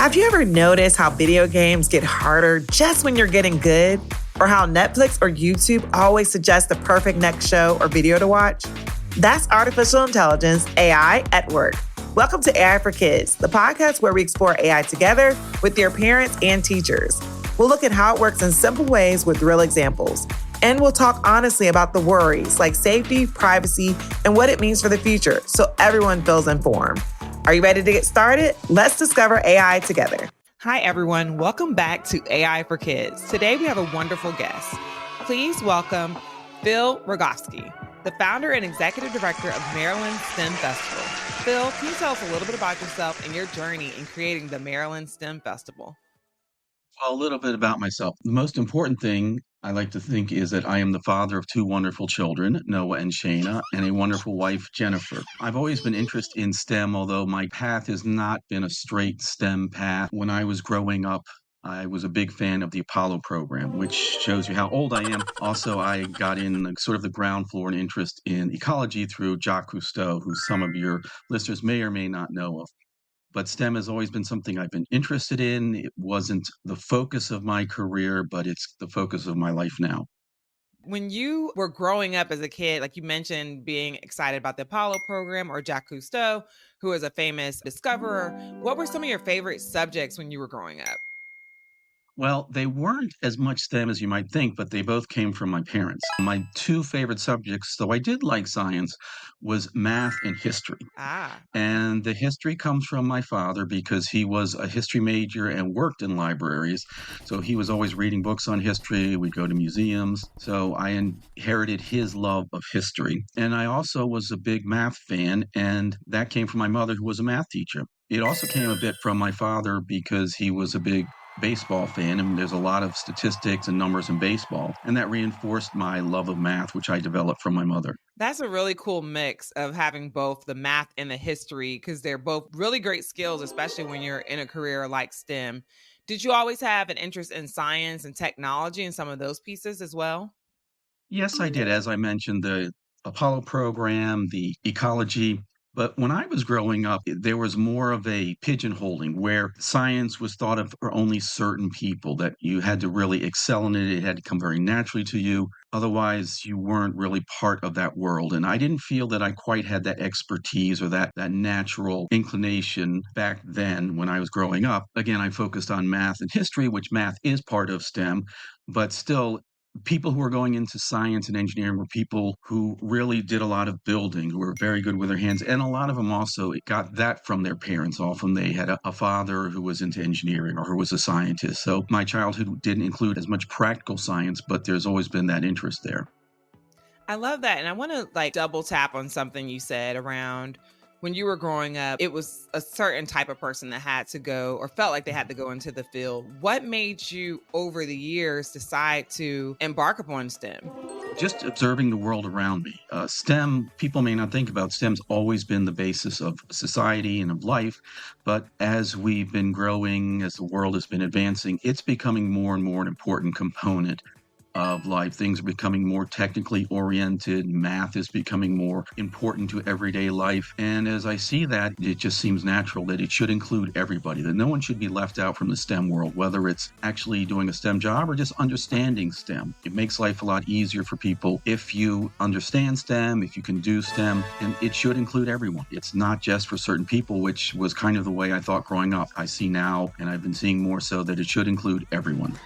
Have you ever noticed how video games get harder just when you're getting good? Or how Netflix or YouTube always suggest the perfect next show or video to watch? That's artificial intelligence, AI, at work. Welcome to AI for Kids, the podcast where we explore AI together with your parents and teachers. We'll look at how it works in simple ways with real examples. And we'll talk honestly about the worries like safety, privacy, and what it means for the future so everyone feels informed. Are you ready to get started? Let's discover AI together. Hi, everyone. Welcome back to AI for Kids. Today, we have a wonderful guest. Please welcome Phil Rogoski, the founder and executive director of Maryland STEM Festival. Phil, can you tell us a little bit about yourself and your journey in creating the Maryland STEM Festival? Well, a little bit about myself. The most important thing I like to think is that I am the father of two wonderful children, Noah and Shayna, and a wonderful wife, Jennifer. I've always been interested in STEM, although my path has not been a straight STEM path. When I was growing up, I was a big fan of the Apollo program, which shows you how old I am. Also, I got in sort of the ground floor and interest in ecology through Jacques Cousteau, who some of your listeners may or may not know of. But STEM has always been something I've been interested in. It wasn't the focus of my career, but it's the focus of my life now. When you were growing up as a kid, like you mentioned, being excited about the Apollo program or Jacques Cousteau, who is a famous discoverer, what were some of your favorite subjects when you were growing up? Well, they weren't as much STEM as you might think, but they both came from my parents. My two favorite subjects, though I did like science, was math and history. Ah, And the history comes from my father because he was a history major and worked in libraries. So he was always reading books on history. We'd go to museums. So I inherited his love of history. And I also was a big math fan, and that came from my mother, who was a math teacher. It also came a bit from my father because he was a big baseball fan, and there's a lot of statistics and numbers in baseball. And that reinforced my love of math, which I developed from my mother. that's a really cool mix of having both the math and the history because they're both really great skills, especially when you're in a career like STEM. Did you always have an interest in science and technology and some of those pieces as well? Yes, I did. As I mentioned, the Apollo program, the ecology. But when I was growing up, there was more of a pigeonholing where science was thought of for only certain people, that you had to really excel in it. It had to come very naturally to you. Otherwise, you weren't really part of that world. And I didn't feel that I quite had that expertise or that natural inclination back then when I was growing up. Again, I focused on math and history, which math is part of STEM, but still people who were going into science and engineering were people who really did a lot of building, who were very good with their hands. And a lot of them also got that from their parents. Often they had a father who was into engineering or who was a scientist. So my childhood didn't include as much practical science, but there's always been that interest there. I love that. And I want to double tap on something you said around when you were growing up, it was a certain type of person that had to go or felt like they had to go into the field. What made you over the years decide to embark upon STEM? Just observing the world around me. STEM, people may not think about STEM's always been the basis of society and of life, but as we've been growing, as the world has been advancing, it's becoming more and more an important component of life. Things are becoming more technically oriented. Math is becoming more important to everyday life. And as I see that, it just seems natural that it should include everybody, that no one should be left out from the STEM world, whether it's actually doing a STEM job or just understanding STEM. It makes life a lot easier for people if you understand STEM, if you can do STEM, and it should include everyone. It's not just for certain people, which was kind of the way I thought growing up. I see now, and I've been seeing more so, that it should include everyone.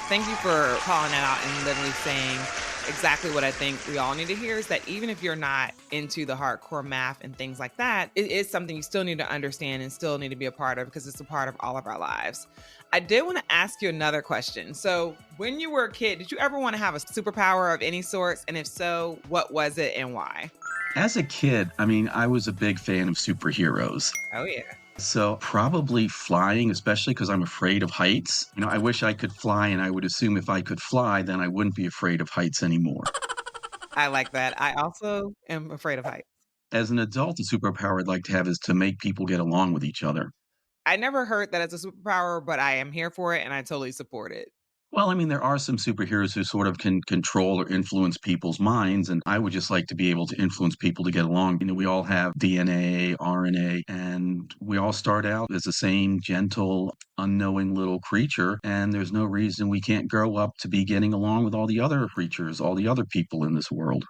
Thank you for calling that out and literally saying exactly what I think we all need to hear is that even if you're not into the hardcore math and things like that, it is something you still need to understand and still need to be a part of because it's a part of all of our lives. I did want to ask you another question. So when you were a kid, did you ever want to have a superpower of any sorts? And if so, what was it and why? As a kid, I was a big fan of superheroes. Oh, yeah. So probably flying, especially because I'm afraid of heights. I wish I could fly, and I would assume if I could fly, then I wouldn't be afraid of heights anymore. I like that. I also am afraid of heights. As an adult, the superpower I'd like to have is to make people get along with each other. I never heard that as a superpower, but I am here for it and I totally support it. Well, I mean, there are some superheroes who sort of can control or influence people's minds, and I would just like to be able to influence people to get along. We all have DNA, RNA, and we all start out as the same gentle, unknowing little creature, and there's no reason we can't grow up to be getting along with all the other creatures, all the other people in this world.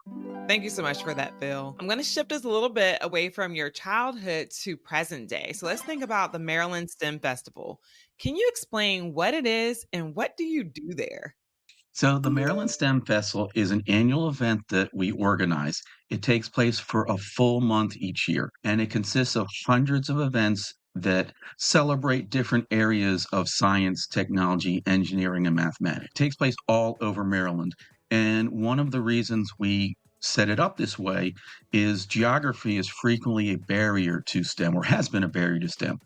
Thank you so much for that, Phil. I'm going to shift us a little bit away from your childhood to present day. So let's think about the Maryland STEM Festival. Can you explain what it is and what do you do there? So, the Maryland STEM Festival is an annual event that we organize. It takes place for a full month each year, and it consists of hundreds of events that celebrate different areas of science, technology, engineering, and mathematics. It takes place all over Maryland. And one of the reasons we set it up this way is geography is frequently a barrier to STEM or has been a barrier to STEM.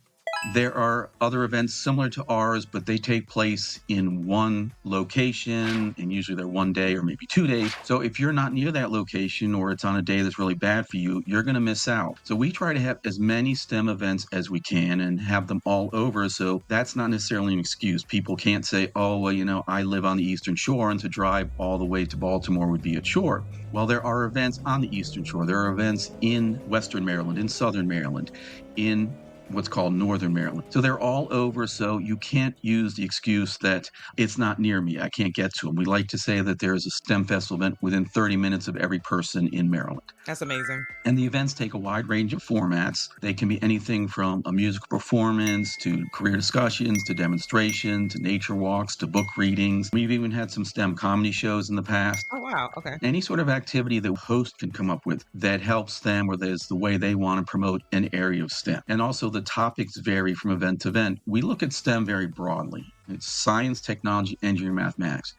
There are other events similar to ours, but they take place in one location, and usually they're one day or maybe 2 days. So if you're not near that location or it's on a day that's really bad for you, you're going to miss out. So we try to have as many STEM events as we can and have them all over. So that's not necessarily an excuse. People can't say, oh, well, I live on the Eastern Shore, and to drive all the way to Baltimore would be a chore. Well, there are events on the Eastern Shore. There are events in Western Maryland, in Southern Maryland, in what's called Northern Maryland. So they're all over. So you can't use the excuse that it's not near me. I can't get to them. We like to say that there's a STEM festival event within 30 minutes of every person in Maryland. That's amazing. And the events take a wide range of formats. They can be anything from a musical performance to career discussions to demonstrations to nature walks to book readings. We've even had some STEM comedy shows in the past. Oh, wow. Okay. Any sort of activity the host can come up with that helps them or there's the way they want to promote an area of STEM. And also the topics vary from event to event. We look at STEM very broadly. It's science, technology, engineering, mathematics.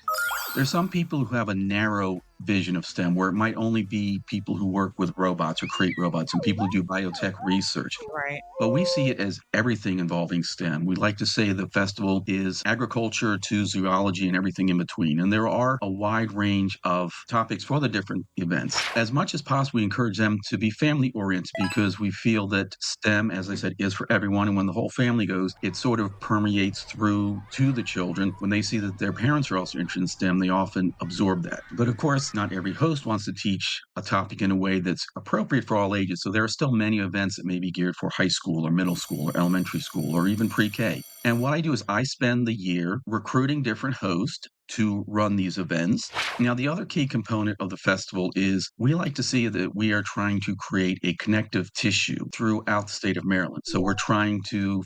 There's some people who have a narrow vision of STEM where it might only be people who work with robots or create robots and people who do biotech research. Right. But we see it as everything involving STEM. We like to say the festival is agriculture to zoology and everything in between. And there are a wide range of topics for the different events. As much as possible, we encourage them to be family oriented because we feel that STEM, as I said, is for everyone. And when the whole family goes, it sort of permeates through to the children. When they see that their parents are also interested in STEM, they often absorb that. But of course, not every host wants to teach a topic in a way that's appropriate for all ages. So there are still many events that may be geared for high school or middle school or elementary school or even pre-K. And what I do is I spend the year recruiting different hosts to run these events. Now, the other key component of the festival is we like to see that we are trying to create a connective tissue throughout the state of Maryland. So we're trying to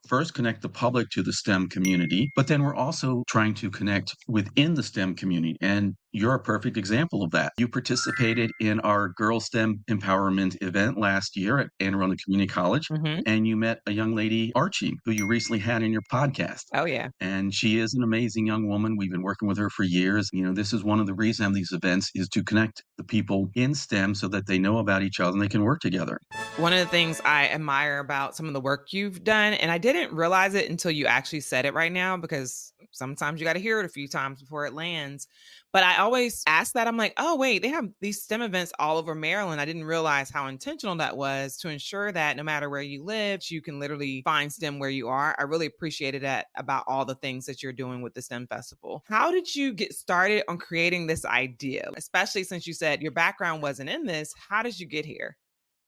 first connect the public to the STEM community, but then we're also trying to connect within the STEM community. And you're a perfect example of that. You participated in our Girl STEM Empowerment event last year at Anne Arundel Community College, and you met a young lady, Archie, who you recently had in your podcast. Oh, yeah. And she is an amazing young woman. We've been working with her for years. This is one of the reasons of these events is to connect the people in STEM so that they know about each other and they can work together. One of the things I admire about some of the work you've done, and I didn't realize it until you actually said it right now, because sometimes you got to hear it a few times before it lands. But I always ask that. I'm like, oh, wait, they have these STEM events all over Maryland. I didn't realize how intentional that was to ensure that no matter where you live, you can literally find STEM where you are. I really appreciated that about all the things that you're doing with the STEM Festival. How did you get started on creating this idea? Especially since you said your background wasn't in this. How did you get here?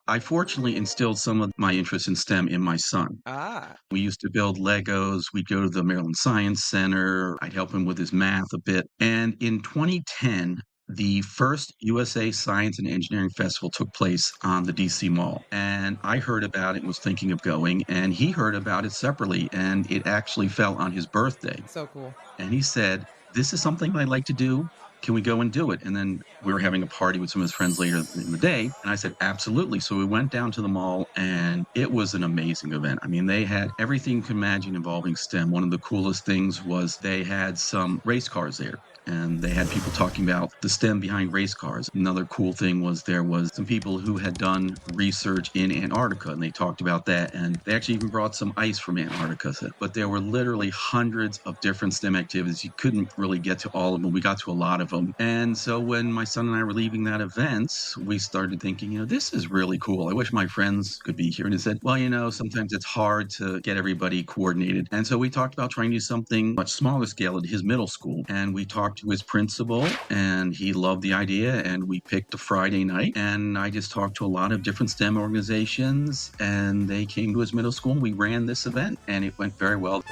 I fortunately instilled some of my interest in STEM in my son. Ah, We used to build Legos. We'd go to the Maryland Science Center. I'd help him with his math a bit. And in 2010, the first USA Science and Engineering Festival took place on the DC Mall. And I heard about it and was thinking of going. And he heard about it separately. And it actually fell on his birthday. so cool. And he said, this is something I'd like to do. Can we go and do it? And then we were having a party with some of his friends later in the day. And I said, absolutely. So we went down to the mall and it was an amazing event. I mean, they had everything you can imagine involving STEM. One of the coolest things was they had some race cars there. And they had people talking about the STEM behind race cars. Another cool thing was there was some people who had done research in Antarctica, and they talked about that. And they actually even brought some ice from Antarctica. But there were literally hundreds of different STEM activities. You couldn't really get to all of them. We got to a lot of of them. And so when my son and I were leaving that event, we started thinking, this is really cool. I wish my friends could be here. And it said, well, sometimes it's hard to get everybody coordinated. And so we talked about trying to do something much smaller scale at his middle school. And we talked to his principal, and he loved the idea. And we picked a Friday night, and I just talked to a lot of different STEM organizations, and they came to his middle school, and we ran this event, and it went very well.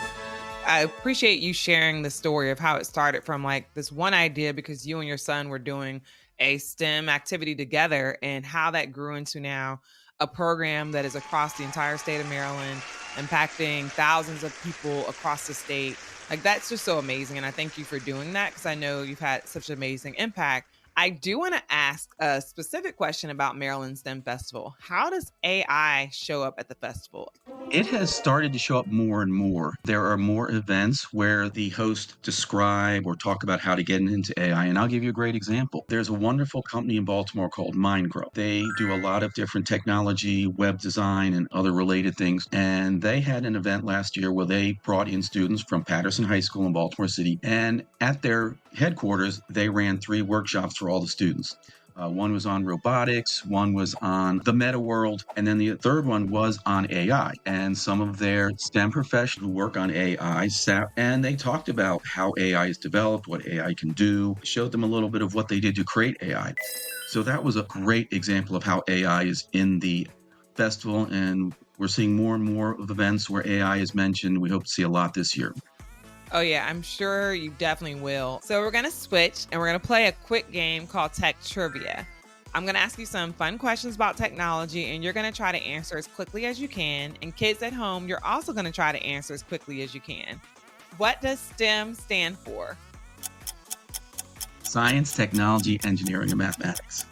I appreciate you sharing the story of how it started from like this one idea because you and your son were doing a STEM activity together, and how that grew into now a program that is across the entire state of Maryland, impacting thousands of people across the state. Like, that's just so amazing. And I thank you for doing that because I know you've had such amazing impact. I do want to ask a specific question about Maryland STEM Festival. How does AI show up at the festival? It has started to show up more and more. There are more events where the host describe or talk about how to get into AI. And I'll give you a great example. There's a wonderful company in Baltimore called MindGrow. They do a lot of different technology, web design, and other related things. And they had an event last year where they brought in students from Patterson High School in Baltimore City. And at their headquarters, they ran 3 workshops for all the students. One was on robotics, one was on the meta world, and then the third one was on AI. And some of their STEM professionals who work on AI sat and they talked about how AI is developed, what AI can do, showed them a little bit of what they did to create AI. So that was a great example of how AI is in the festival, and we're seeing more and more of events where AI is mentioned. We hope to see a lot this year. Oh, yeah, I'm sure you definitely will. So we're going to switch and we're going to play a quick game called Tech Trivia. I'm going to ask you some fun questions about technology, and you're going to try to answer as quickly as you can. And kids at home, you're also going to try to answer as quickly as you can. What does STEM stand for? Science, technology, engineering, and mathematics.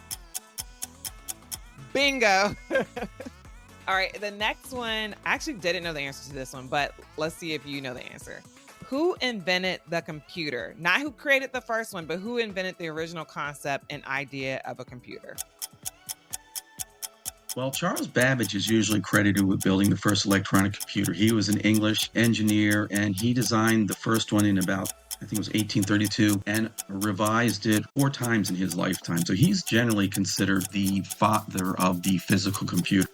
Bingo. All right, the next one, I actually didn't know the answer to this one, but let's see if you know the answer. Who invented the computer? Not who created the first one, but who invented the original concept and idea of a computer? Well, Charles Babbage is usually credited with building the first electronic computer. He was an English engineer, and he designed the first one in about, I think it was 1832, and revised it 4 times in his lifetime. So he's generally considered the father of the physical computer.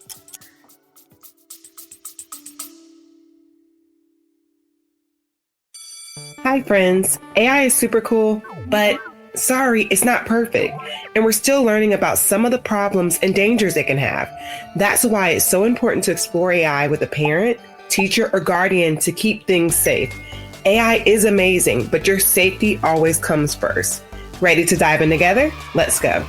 Hi, friends. AI is super cool, but sorry, it's not perfect. And we're still learning about some of the problems and dangers it can have. That's why it's so important to explore AI with a parent, teacher, or guardian to keep things safe. AI is amazing, but your safety always comes first. Ready to dive in together? Let's go.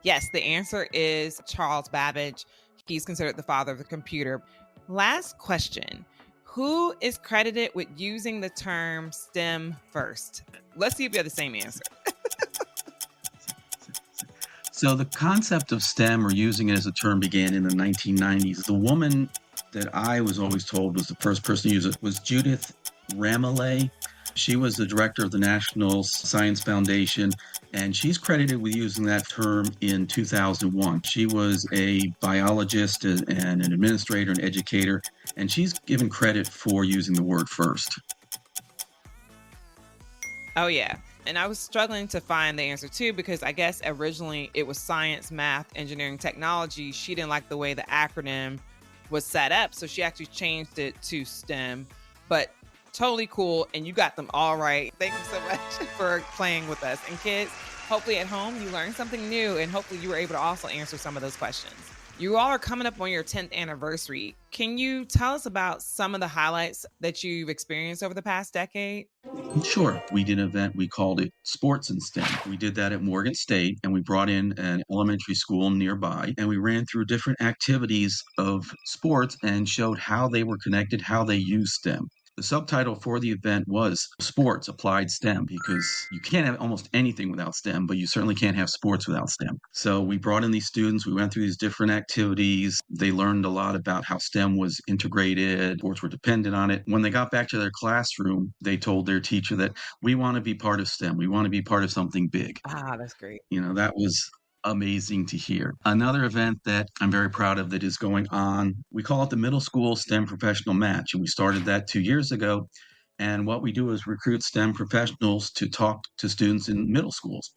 Yes, the answer is Charles Babbage. He's considered the father of the computer. Last question. Who is credited with using the term STEM first? Let's see if you have the same answer. So the concept of STEM, or using it as a term, began in the 1990s. The woman that I was always told was the first person to use it was Judith Ramaley. She was the director of the National Science Foundation, and she's credited with using that term in 2001. She was a biologist and an administrator and educator, and she's given credit for using the word first. Oh, yeah. And I was struggling to find the answer too, because I guess originally it was science, math, engineering, technology. She didn't like the way the acronym was set up, so she actually changed it to STEM. But totally cool, and you got them all right. Thank you so much for playing with us. And kids, hopefully at home you learned something new, and hopefully you were able to also answer some of those questions. You all are coming up on your 10th anniversary. Can you tell us about some of the highlights that you've experienced over the past decade? Sure. We did an event, we called it Sports in STEM. We did that at Morgan State, and we brought in an elementary school nearby, and we ran through different activities of sports and showed how they were connected, how they use STEM. The subtitle for the event was Sports Applied STEM, because you can't have almost anything without STEM, but you certainly can't have sports without STEM. So we brought in these students, we went through these different activities. They learned a lot about how STEM was integrated, sports were dependent on it. When they got back to their classroom, they told their teacher that we want to be part of STEM. We want to be part of something big. Ah, that's great. That was amazing to hear. Another event that I'm very proud of that is going on, we call it the Middle School STEM Professional Match. And we started that 2 years ago. And what we do is recruit STEM professionals to talk to students in middle schools.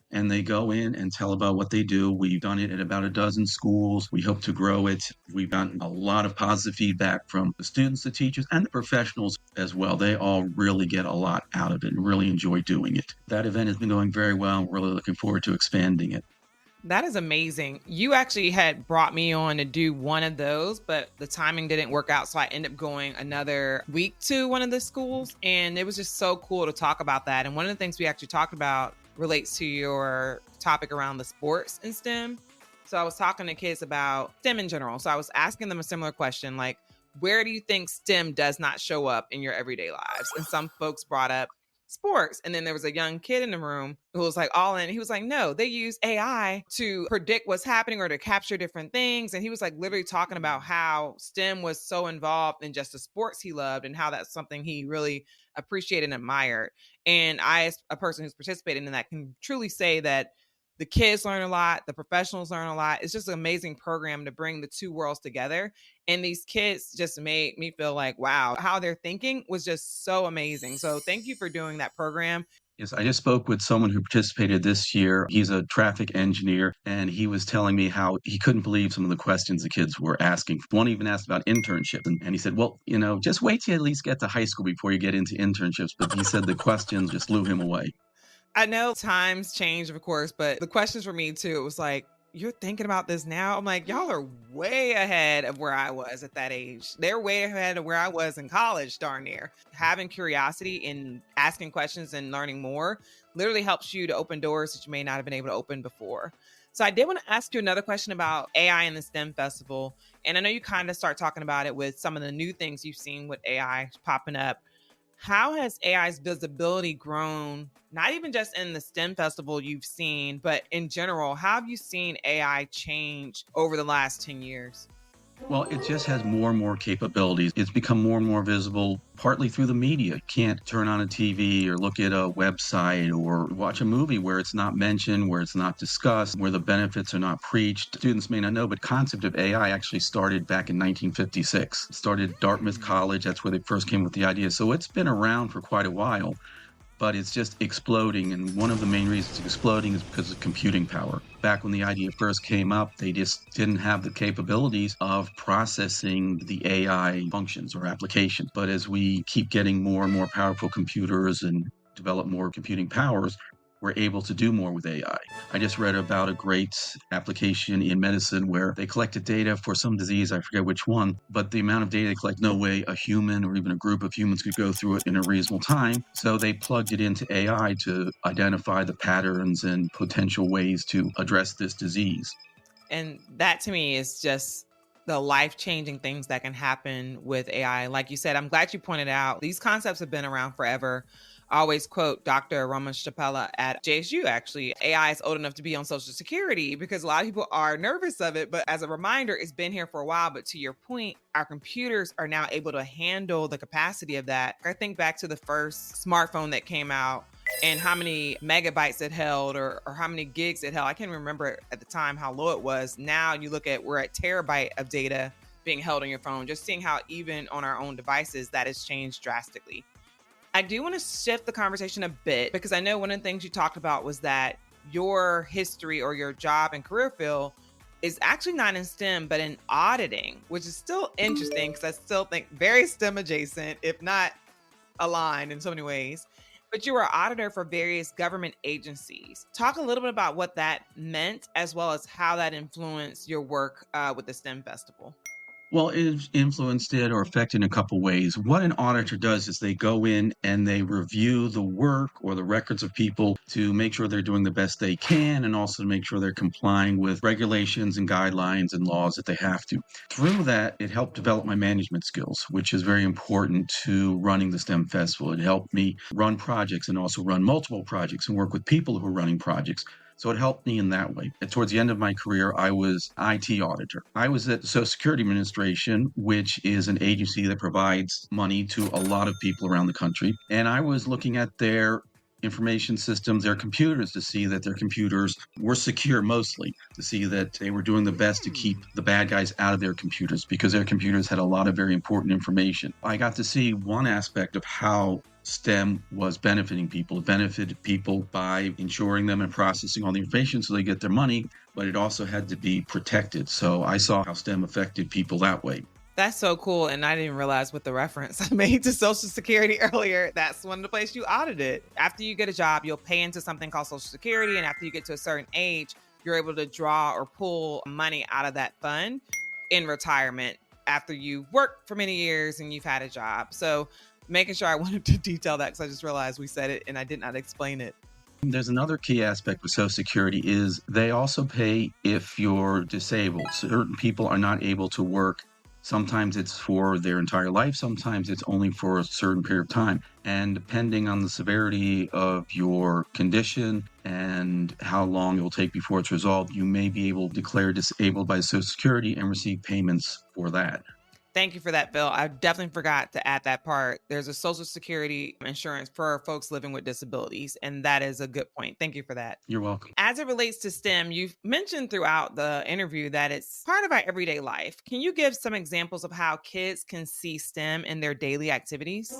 And they go in and tell about what they do. We've done it at about a dozen schools. We hope to grow it. We've gotten a lot of positive feedback from the students, the teachers, and the professionals as well. They all really get a lot out of it and really enjoy doing it. That event has been going very well. We're really looking forward to expanding it. That is amazing. You actually had brought me on to do one of those, but the timing didn't work out. So I ended up going another week to one of the schools. And it was just so cool to talk about that. And one of the things we actually talked about relates to your topic around the sports in STEM. So I was talking to kids about STEM in general. So I was asking them a similar question, like, where do you think STEM does not show up in your everyday lives? And some folks brought up sports. And then there was a young kid in the room who was like all in. He was like, no, they use AI to predict what's happening or to capture different things. And he was like literally talking about how STEM was so involved in just the sports he loved and how that's something he really appreciated and admired. And I, as a person who's participated in that, can truly say that the kids learn a lot, the professionals learn a lot. It's just an amazing program to bring the two worlds together. And these kids just made me feel like, wow, how they're thinking was just so amazing. So thank you for doing that program. Yes, I just spoke with someone who participated this year. He's a traffic engineer, and he was telling me how he couldn't believe some of the questions the kids were asking. One even asked about internships, and he said, well, just wait till you at least get to high school before you get into internships. But he said the questions just blew him away. I know times change, of course, but the questions for me too, it was like, you're thinking about this now? I'm like, y'all are way ahead of where I was at that age. They're way ahead of where I was in college, darn near. Having curiosity and asking questions and learning more literally helps you to open doors that you may not have been able to open before. So I did want to ask you another question about AI in the STEM Festival. And I know you kind of start talking about it with some of the new things you've seen with AI popping up. How has AI's visibility grown, not even just in the STEM Festival you've seen, but in general? How have you seen AI change over the last 10 years? Well, it just has more and more capabilities. It's become more and more visible, partly through the media. You can't turn on a TV or look at a website or watch a movie where it's not mentioned, where it's not discussed, where the benefits are not preached. Students may not know, but concept of AI actually started back in 1956. It started at Dartmouth College. That's where they first came with the idea. So it's been around for quite a while, but it's just exploding. And one of the main reasons it's exploding is because of computing power. Back when the idea first came up, they just didn't have the capabilities of processing the AI functions or applications. But as we keep getting more and more powerful computers and develop more computing powers, we're able to do more with AI. I just read about a great application in medicine where they collected data for some disease, I forget which one, but the amount of data they collect, no way a human or even a group of humans could go through it in a reasonable time. So they plugged it into AI to identify the patterns and potential ways to address this disease. And that to me is just the life-changing things that can happen with AI. Like you said, I'm glad you pointed out these concepts have been around forever. I always quote Dr. Ramesh Chappella at JSU, actually. AI is old enough to be on Social Security because a lot of people are nervous of it. But as a reminder, it's been here for a while. But to your point, our computers are now able to handle the capacity of that. I think back to the first smartphone that came out and how many megabytes it held or how many gigs it held. I can't remember at the time how low it was. Now you look at, we're at terabyte of data being held on your phone, just seeing how even on our own devices that has changed drastically. I do want to shift the conversation a bit because I know one of the things you talked about was that your history or your job and career field is actually not in STEM, but in auditing, which is still interesting because I still think very STEM adjacent, if not aligned in so many ways. But you were an auditor for various government agencies. Talk a little bit about what that meant, as well as how that influenced your work with the STEM Festival. Well, it influenced it or affected in a couple ways. What an auditor does is they go in and they review the work or the records of people to make sure they're doing the best they can and also to make sure they're complying with regulations and guidelines and laws that they have to. Through that, it helped develop my management skills, which is very important to running the STEM Festival. It helped me run projects and also run multiple projects and work with people who are running projects. So it helped me in that way. And towards the end of my career, I was IT auditor. I was at the Social Security Administration, which is an agency that provides money to a lot of people around the country. And I was looking at their information systems, their computers, to see that their computers were secure mostly, to see that they were doing the best to keep the bad guys out of their computers because their computers had a lot of very important information. I got to see one aspect of how STEM was benefiting people. It benefited people by insuring them and processing all the information so they get their money, but it also had to be protected. So I saw how STEM affected people that way. That's so cool. And I didn't realize with the reference I made to Social Security earlier, that's one of the places you audited. After you get a job, you'll pay into something called Social Security. And after you get to a certain age, you're able to draw or pull money out of that fund in retirement after you worked for many years and you've had a job. So making sure I wanted to detail that because I just realized we said it and I did not explain it. There's another key aspect with Social Security is they also pay if you're disabled. Certain people are not able to work. Sometimes it's for their entire life. Sometimes it's only for a certain period of time. And depending on the severity of your condition and how long it will take before it's resolved, you may be able to declare disabled by Social Security and receive payments for that. Thank you for that, Bill. I definitely forgot to add that part. There's a Social Security insurance for folks living with disabilities, and that is a good point. Thank you for that. You're welcome. As it relates to STEM, you've mentioned throughout the interview that it's part of our everyday life. Can you give some examples of how kids can see STEM in their daily activities?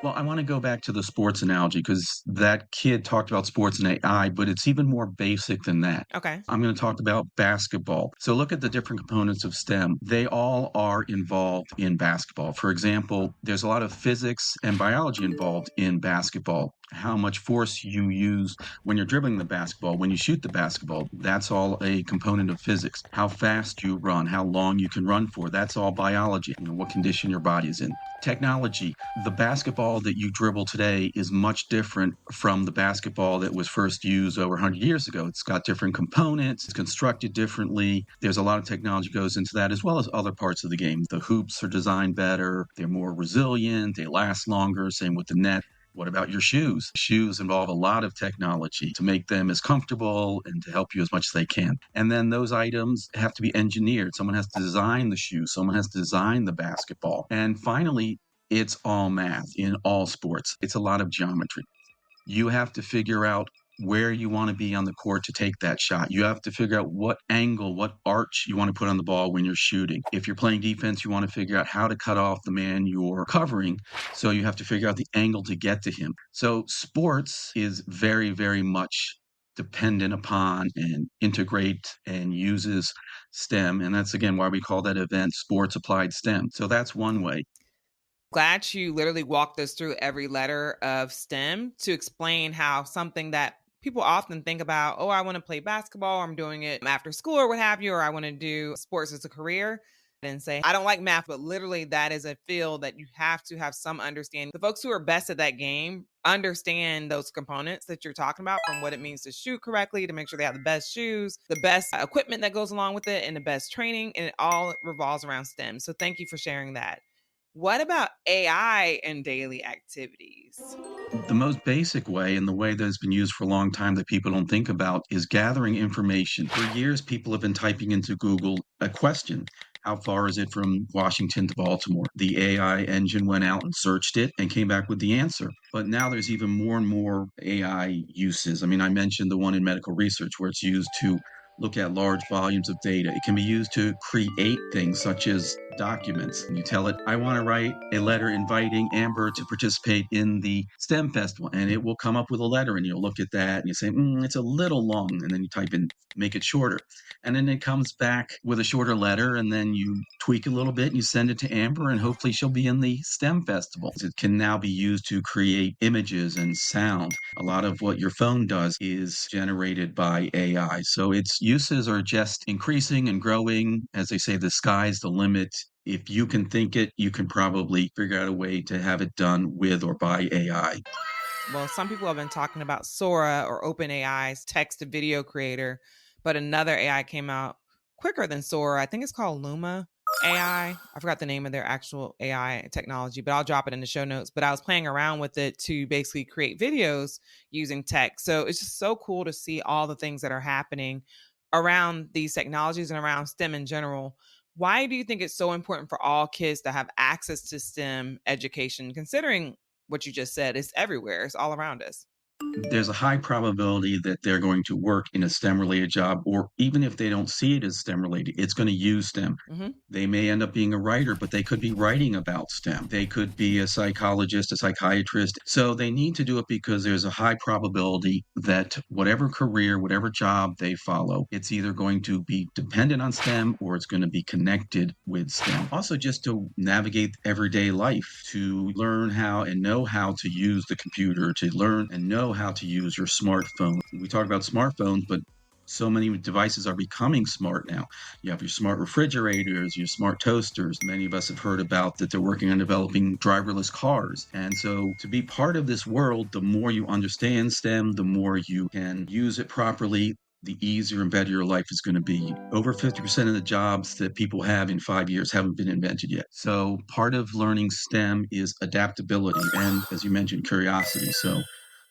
Well, I want to go back to the sports analogy because that kid talked about sports and AI, but it's even more basic than that. Okay. I'm going to talk about basketball. So look at the different components of STEM. They all are involved in basketball. For example, there's a lot of physics and biology involved in basketball. How much force you use when you're dribbling the basketball, when you shoot the basketball, that's all a component of physics. How fast you run, how long you can run for, that's all biology. What condition your body is in. Technology, the basketball that you dribble today is much different from the basketball that was first used over 100 years ago. It's got different components, it's constructed differently. There's a lot of technology goes into that as well as other parts of the game. The hoops are designed better, they're more resilient, they last longer, same with the net. What about your shoes? Shoes involve a lot of technology to make them as comfortable and to help you as much as they can. And then those items have to be engineered. Someone has to design the shoe. Someone has to design the basketball. And finally, it's all math in all sports. It's a lot of geometry. You have to figure out where you want to be on the court to take that shot. You have to figure out what angle, what arch you want to put on the ball when you're shooting. If you're playing defense, you want to figure out how to cut off the man you're covering. So you have to figure out the angle to get to him. So sports is very, very much dependent upon and integrate and uses STEM. And that's, again, why we call that event Sports Applied STEM. So that's one way. Glad you literally walked us through every letter of STEM to explain how something that people often think about, oh, I want to play basketball, or I'm doing it after school or what have you, or I want to do sports as a career, and say, I don't like math, but literally that is a field that you have to have some understanding. The folks who are best at that game understand those components that you're talking about, from what it means to shoot correctly, to make sure they have the best shoes, the best equipment that goes along with it, and the best training, and it all revolves around STEM. So thank you for sharing that. What about AI in daily activities? The most basic way, and the way that has been used for a long time that people don't think about, is gathering information. For years, people have been typing into Google a question. How far is it from Washington to Baltimore? The AI engine went out and searched it and came back with the answer. But now there's even more and more AI uses. I mean, I mentioned the one in medical research where it's used to look at large volumes of data. It can be used to create things such as documents. You tell it, I want to write a letter inviting Amber to participate in the STEM festival, and it will come up with a letter, and you'll look at that and you say, it's a little long, and then you type in, make it shorter. And then it comes back with a shorter letter, and then you tweak a little bit and you send it to Amber, and hopefully she'll be in the STEM festival. It can now be used to create images and sound. A lot of what your phone does is generated by AI. So its uses are just increasing and growing. As they say, the sky's the limit. If you can think it, you can probably figure out a way to have it done with or by AI. Well, some people have been talking about Sora or OpenAI's text to video creator, but another AI came out quicker than Sora. I think it's called Luma AI. I forgot the name of their actual AI technology, but I'll drop it in the show notes. But I was playing around with it to basically create videos using text. So it's just so cool to see all the things that are happening around these technologies and around STEM in general. Why do you think it's so important for all kids to have access to STEM education, considering what you just said? It's everywhere. It's all around us. There's a high probability that they're going to work in a STEM-related job, or even if they don't see it as STEM-related, it's going to use STEM. Hmm. They may end up being a writer, but they could be writing about STEM. They could be a psychologist, a psychiatrist. So they need to do it because there's a high probability that whatever career, whatever job they follow, it's either going to be dependent on STEM or it's going to be connected with STEM. Also, just to navigate everyday life, to learn how and know how to use the computer, to learn and know how to use your smartphone. We talk about smartphones, but so many devices are becoming smart now. You have your smart refrigerators, your smart toasters. Many of us have heard about that they're working on developing driverless cars. And so to be part of this world, the more you understand STEM, the more you can use it properly, the easier and better your life is going to be. Over 50% of the jobs that people have in 5 years haven't been invented yet. So part of learning STEM is adaptability and, as you mentioned, curiosity. So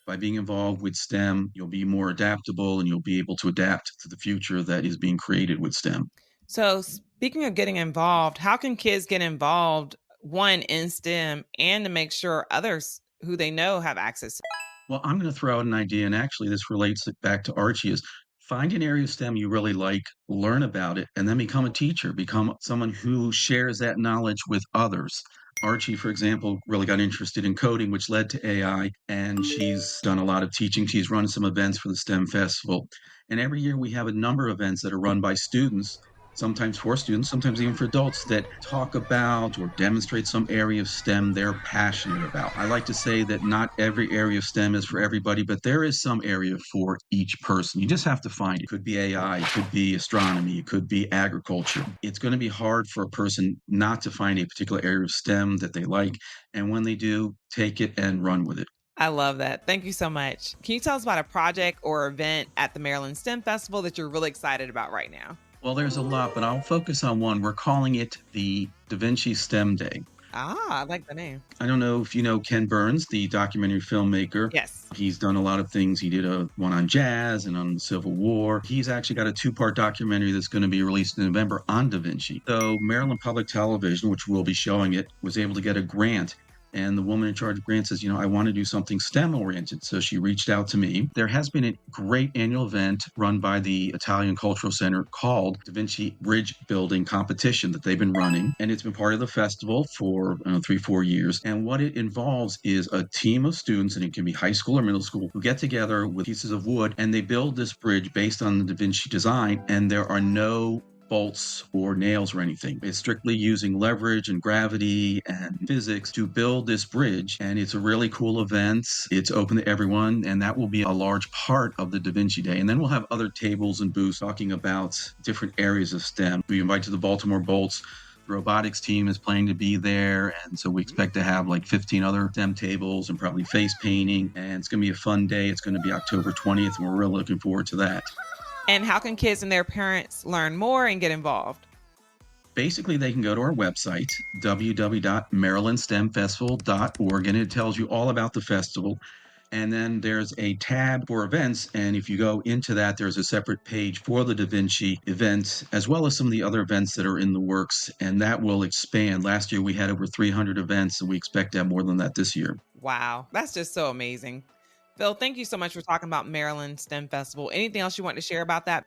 by being involved with STEM, you'll be more adaptable and you'll be able to adapt to the future that is being created with STEM. So, speaking of getting involved, how can kids get involved, one, in STEM and to make sure others who they know have access? Well, I'm going to throw out an idea, and actually this relates it back to Archie, is find an area of STEM you really like, learn about it, and then become a teacher, become someone who shares that knowledge with others. Archie, for example, really got interested in coding, which led to AI, and she's done a lot of teaching. She's run some events for the STEM Festival. And every year we have a number of events that are run by students, sometimes for students, sometimes even for adults, that talk about or demonstrate some area of STEM they're passionate about. I like to say that not every area of STEM is for everybody, but there is some area for each person. You just have to find it. It could be AI, it could be astronomy, it could be agriculture. It's going to be hard for a person not to find a particular area of STEM that they like. And when they do, take it and run with it. I love that. Thank you so much. Can you tell us about a project or event at the Maryland STEM Festival that you're really excited about right now? Well, there's a lot, but I'll focus on one. We're calling it the Da Vinci STEM Day. Ah, I like the name. I don't know if you know Ken Burns, the documentary filmmaker. Yes. He's done a lot of things. He did one on jazz and on the Civil War. He's actually got a 2-part documentary that's going to be released in November on Da Vinci. So Maryland Public Television, which will be showing it, was able to get a grant. And the woman in charge of grants says, I want to do something STEM oriented. So she reached out to me. There has been a great annual event run by the Italian Cultural Center called Da Vinci Bridge Building Competition that they've been running. And it's been part of the festival for 3-4 years. And what it involves is a team of students, and it can be high school or middle school, who get together with pieces of wood and they build this bridge based on the Da Vinci design. And there are no bolts or nails or anything. It's strictly using leverage and gravity and physics to build this bridge. And it's a really cool event. It's open to everyone. And that will be a large part of the Da Vinci Day. And then we'll have other tables and booths talking about different areas of STEM. We invite to the Baltimore Bolts. The robotics team is planning to be there. And so we expect to have like 15 other STEM tables and probably face painting. And it's going to be a fun day. It's going to be October 20th. And we're really looking forward to that. And how can kids and their parents learn more and get involved? Basically, they can go to our website, www.marylandstemfestival.org, and it tells you all about the festival. And then there's a tab for events. And if you go into that, there's a separate page for the Da Vinci event, as well as some of the other events that are in the works. And that will expand. Last year, we had over 300 events, and we expect to have more than that this year. Wow, that's just so amazing. Phil, thank you so much for talking about Maryland STEM Festival. Anything else you want to share about that?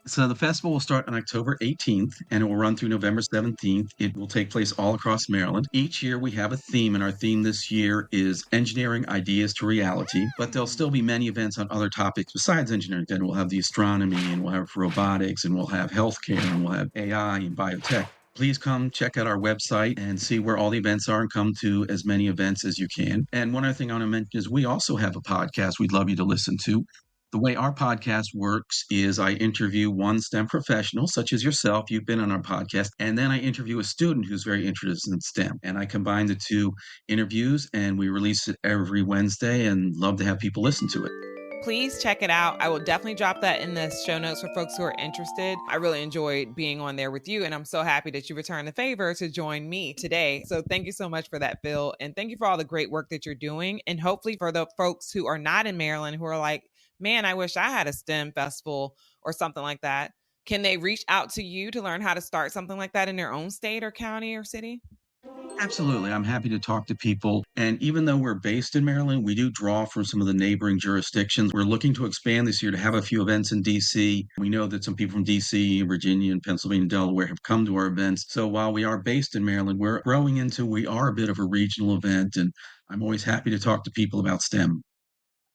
So the festival will start on October 18th and it will run through November 17th. It will take place all across Maryland. Each year we have a theme, and our theme this year is engineering ideas to reality, but there'll still be many events on other topics besides engineering. Then we'll have the astronomy, and we'll have robotics, and we'll have healthcare, and we'll have AI and biotech. Please come check out our website and see where all the events are and come to as many events as you can. And one other thing I want to mention is we also have a podcast we'd love you to listen to. The way our podcast works is I interview one STEM professional, such as yourself. You've been on our podcast. And then I interview a student who's very interested in STEM. And I combine the two interviews and we release it every Wednesday, and love to have people listen to it. Please check it out. I will definitely drop that in the show notes for folks who are interested. I really enjoyed being on there with you, and I'm so happy that you returned the favor to join me today. So thank you so much for that, Phil. And thank you for all the great work that you're doing. And hopefully for the folks who are not in Maryland who are like, man, I wish I had a STEM festival or something like that. Can they reach out to you to learn how to start something like that in their own state or county or city? Absolutely. I'm happy to talk to people. And even though we're based in Maryland, we do draw from some of the neighboring jurisdictions. We're looking to expand this year to have a few events in DC. We know that some people from DC, Virginia, and Pennsylvania, and Delaware have come to our events. So while we are based in Maryland, we're growing into, we are a bit of a regional event. And I'm always happy to talk to people about STEM.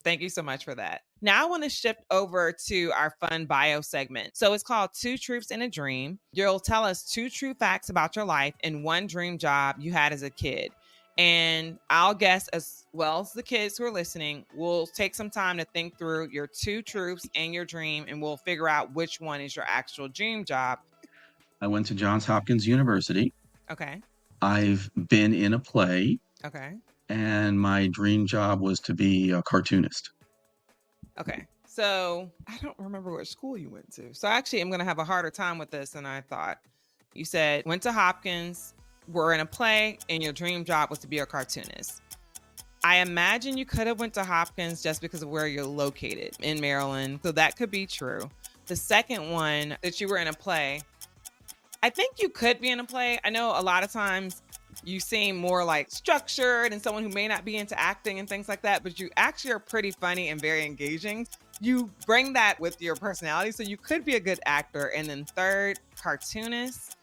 Thank you so much for that. Now I want to shift over to our fun bio segment. So it's called Two Truths and a Dream. You'll tell us 2 true facts about your life and 1 dream job you had as a kid. And I'll guess, as well as the kids who are listening, we'll take some time to think through your 2 truths and your dream, and we'll figure out which one is your actual dream job. I went to Johns Hopkins University. Okay. I've been in a play. Okay. And my dream job was to be a cartoonist. Okay. So I don't remember what school you went to. So actually, I'm going to have a harder time with this than I thought. You said went to Hopkins, were in a play, and your dream job was to be a cartoonist. I imagine you could have went to Hopkins just because of where you're located in Maryland. So that could be true. The second one, that you were in a play, I think you could be in a play. I know a lot of times you seem more like structured and someone who may not be into acting and things like that, but you actually are pretty funny and very engaging. You bring that with your personality, so you could be a good actor. And then third, cartoonist.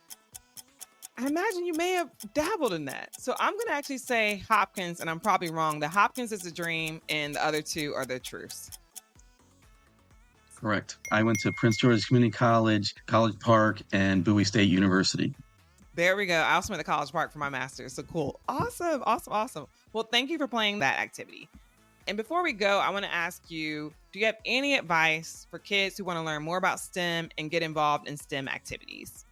I imagine you may have dabbled in that. So I'm going to actually say Hopkins, and I'm probably wrong. The Hopkins is a dream and the other 2 are the truths. Correct. I went to Prince George's Community College, College Park, and Bowie State University. There we go. I also went to College Park for my master's. So cool. Awesome. Well, thank you for playing that activity. And before we go, I want to ask you, do you have any advice for kids who want to learn more about STEM and get involved in STEM activities?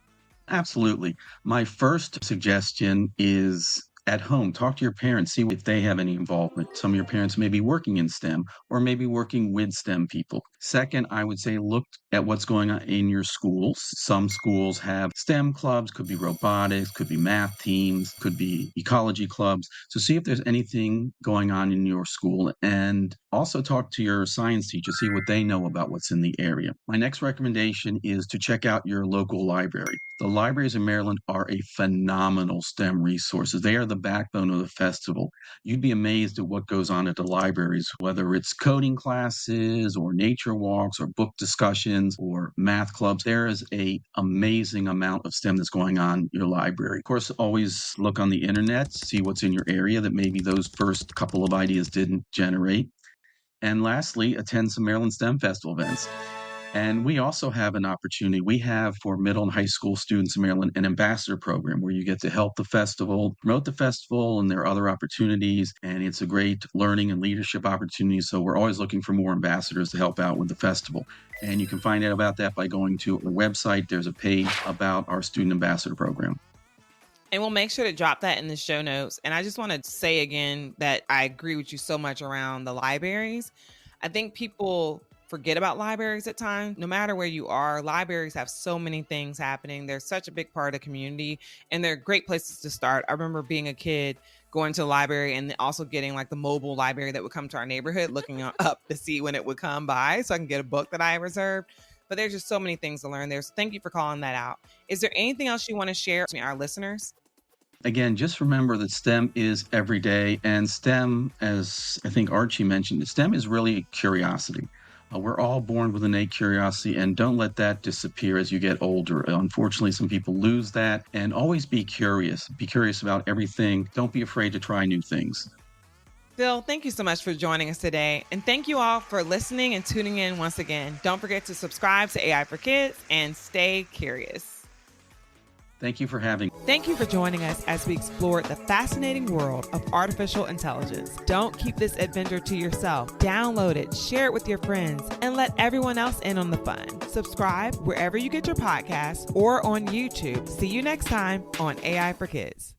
Absolutely. My first suggestion is at home, talk to your parents, see if they have any involvement. Some of your parents may be working in STEM or maybe working with STEM people. Second, I would say look at what's going on in your schools. Some schools have STEM clubs, could be robotics, could be math teams, could be ecology clubs. So see if there's anything going on in your school, and also talk to your science teacher, see what they know about what's in the area. My next recommendation is to check out your local library. The libraries in Maryland are a phenomenal STEM resources. They are the backbone of the festival. You'd be amazed at what goes on at the libraries, whether it's coding classes or nature walks or book discussions or math clubs. There is an amazing amount of STEM that's going on in your library. Of course, always look on the internet, see what's in your area that maybe those first couple of ideas didn't generate. And lastly, attend some Maryland STEM Festival events. And we also have an opportunity. We have for middle and high school students in Maryland an ambassador program where you get to help the festival, promote the festival, and there are other opportunities. And it's a great learning and leadership opportunity. So we're always looking for more ambassadors to help out with the festival. And you can find out about that by going to our website. There's a page about our student ambassador program. And we'll make sure to drop that in the show notes. And I just want to say again that I agree with you so much around the libraries. I think people forget about libraries at times. No matter where you are, libraries have so many things happening. They're such a big part of the community, and they're great places to start. I remember being a kid going to the library and also getting like the mobile library that would come to our neighborhood, looking up to see when it would come by so I can get a book that I reserved. But there's just so many things to learn there. So thank you for calling that out. Is there anything else you want to share to our listeners? Again, just remember that STEM is every day. And STEM, as I think Archie mentioned, STEM is really curiosity. We're all born with innate curiosity, and don't let that disappear as you get older. Unfortunately, some people lose that. And always be curious. Be curious about everything. Don't be afraid to try new things. Phil, thank you so much for joining us today. And thank you all for listening and tuning in once again. Don't forget to subscribe to AI for Kids and stay curious. Thank you for having me. Thank you for joining us as we explore the fascinating world of artificial intelligence. Don't keep this adventure to yourself. Download it, share it with your friends, and let everyone else in on the fun. Subscribe wherever you get your podcasts or on YouTube. See you next time on AI for Kids.